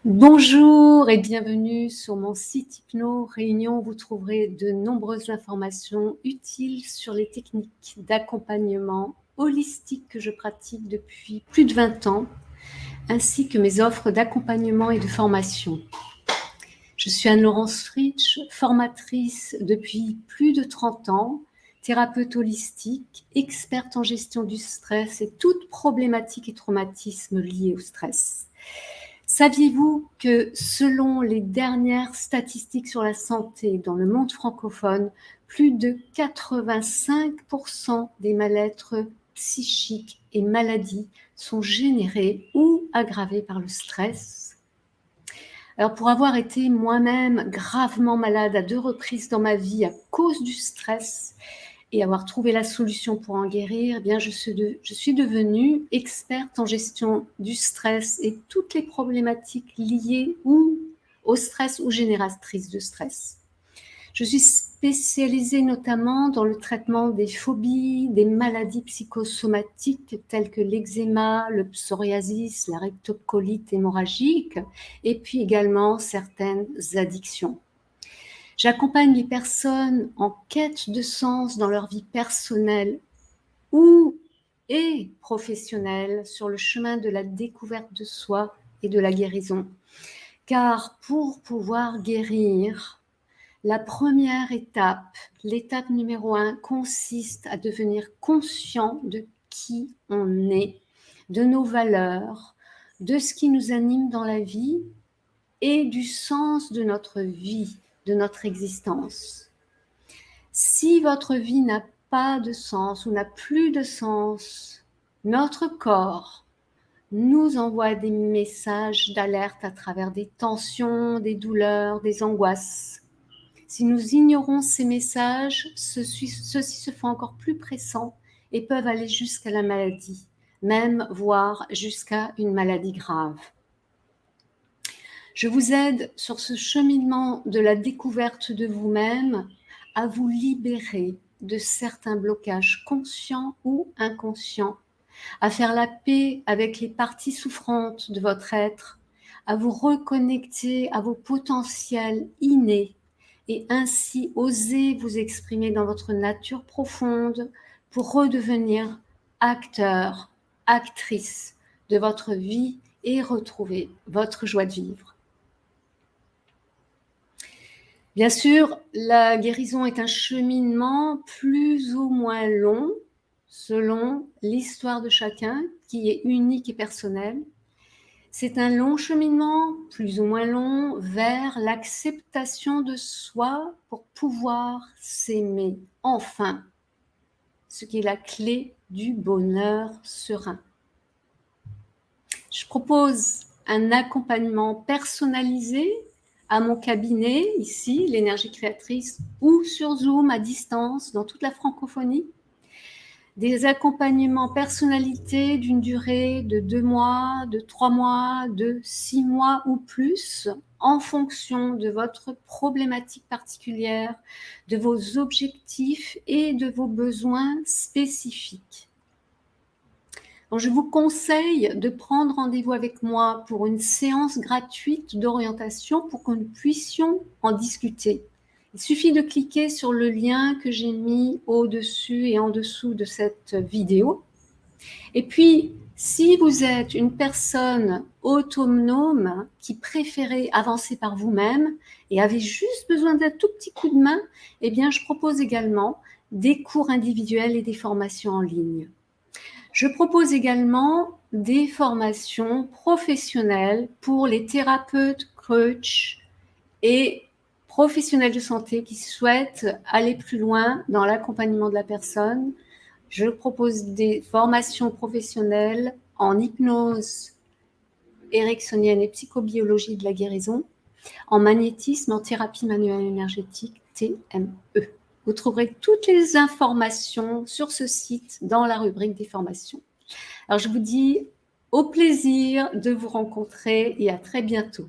Bonjour et bienvenue sur mon site Hypno Réunion. Vous trouverez de nombreuses informations utiles sur les techniques d'accompagnement holistique que je pratique depuis plus de 20 ans, ainsi que mes offres d'accompagnement et de formation. Je suis Anne-Laurence Fritsch, formatrice depuis plus de 30 ans, thérapeute holistique, experte en gestion du stress et toute problématique et traumatisme liés au stress. Saviez-vous que selon les dernières statistiques sur la santé dans le monde francophone, plus de 85% des mal-être psychiques et maladies sont générés ou aggravés par le stress? Alors pour avoir été moi-même gravement malade à 2 reprises dans ma vie à cause du stress, et avoir trouvé la solution pour en guérir, eh bien je suis devenue experte en gestion du stress et toutes les problématiques liées au stress ou génératrices de stress. Je suis spécialisée notamment dans le traitement des phobies, des maladies psychosomatiques telles que l'eczéma, le psoriasis, la rectocolite hémorragique et puis également certaines addictions. J'accompagne les personnes en quête de sens dans leur vie personnelle et professionnelle sur le chemin de la découverte de soi et de la guérison. Car pour pouvoir guérir, la première étape, l'étape numéro 1, consiste à devenir conscient de qui on est, de nos valeurs, de ce qui nous anime dans la vie et du sens de notre vie, de notre existence. Si votre vie n'a pas de sens ou n'a plus de sens, notre corps nous envoie des messages d'alerte à travers des tensions, des douleurs, des angoisses. Si nous ignorons ces messages, ceux-ci se font encore plus pressants et peuvent aller jusqu'à la maladie, même voire jusqu'à une maladie grave. Je vous aide sur ce cheminement de la découverte de vous-même à vous libérer de certains blocages conscients ou inconscients, à faire la paix avec les parties souffrantes de votre être, à vous reconnecter à vos potentiels innés et ainsi oser vous exprimer dans votre nature profonde pour redevenir acteur, actrice de votre vie et retrouver votre joie de vivre. Bien sûr, la guérison est un cheminement plus ou moins long selon l'histoire de chacun qui est unique et personnelle. C'est un long cheminement, plus ou moins long, vers l'acceptation de soi pour pouvoir s'aimer enfin, ce qui est la clé du bonheur serein. Je propose un accompagnement personnalisé à mon cabinet, ici, l'énergie créatrice, ou sur Zoom à distance, dans toute la francophonie. Des accompagnements personnalisés d'une durée de 2 mois, de 3 mois, de 6 mois ou plus, en fonction de votre problématique particulière, de vos objectifs et de vos besoins spécifiques. Donc, je vous conseille de prendre rendez-vous avec moi pour une séance gratuite d'orientation pour que nous puissions en discuter. Il suffit de cliquer sur le lien que j'ai mis au-dessus et en dessous de cette vidéo. Et puis, si vous êtes une personne autonome qui préférez avancer par vous-même et avez juste besoin d'un tout petit coup de main, eh bien, je propose également des cours individuels et des formations en ligne. Je propose également des formations professionnelles pour les thérapeutes, coachs et professionnels de santé qui souhaitent aller plus loin dans l'accompagnement de la personne. Je propose des formations professionnelles en hypnose ericksonienne et psychobiologie de la guérison, en magnétisme, en thérapie manuelle énergétique, TME. Vous trouverez toutes les informations sur ce site dans la rubrique des formations. Alors, je vous dis au plaisir de vous rencontrer et à très bientôt.